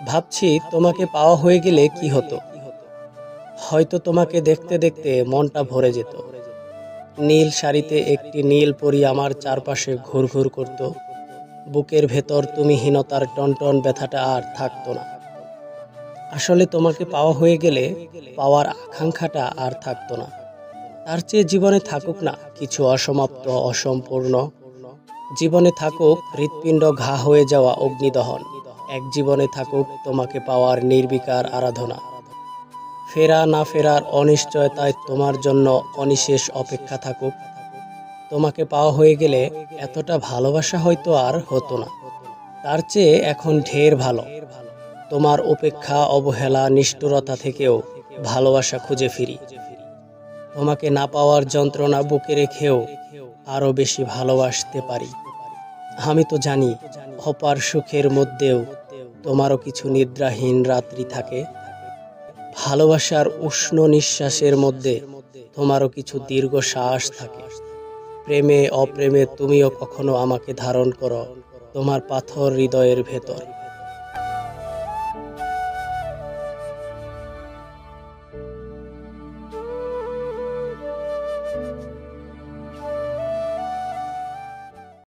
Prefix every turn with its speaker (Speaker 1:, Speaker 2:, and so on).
Speaker 1: ভাবছি তোমাকে পাওয়া হয়ে গেলে কি হতো। হয়তো তোমাকে দেখতে দেখতে মনটা ভরে যেত। নীল শাড়িতে একটি নীল পরী আমার চারপাশে ঘুরঘুর করত। বুকের ভেতর তুমি হীনতার টনটন ব্যথাটা আর থাকতো না। আসলে তোমাকে পাওয়া হয়ে গেলে পাওয়ার আকাঙ্ক্ষাটা আর থাকতো না। তার চেয়ে জীবনে থাকুক না কিছু অসমাপ্ত, অসম্পূর্ণ। জীবনে থাকুক হৃৎপিণ্ড ঘা হয়ে যাওয়া অগ্নিদহন। এক জীবনে থাকুক তোমাকে পাওয়ার নির্বিকার আরাধনা। ফেরা না ফেরার অনিশ্চয়তায় তোমার জন্য অনিশেষ অপেক্ষা থাকুক। তোমাকে পাওয়া হয়ে গেলে এতটা ভালোবাসা হয়তো আর হতো না। তার চেয়ে এখন ঢের ভালো। তোমার উপেক্ষা, অবহেলা, নিষ্ঠুরতা থেকেও ভালোবাসা খুঁজে ফিরি। তোমাকে না পাওয়ার যন্ত্রণা বুকে রেখেও আরো বেশি ভালোবাসতে পারি। আমি তো জানি অপার সুখের মধ্যেও তোমারও কিছু নিদ্রাহীন রাত্রি থাকে। ভালোবাসার উষ্ণ নিঃশ্বাসের মধ্যে তোমারও কিছু দীর্ঘ শ্বাস থাকে। প্রেমে অপ্রেমে তুমিও কখনো আমাকে ধারণ করো তোমার পাথর হৃদয়ের ভেতর।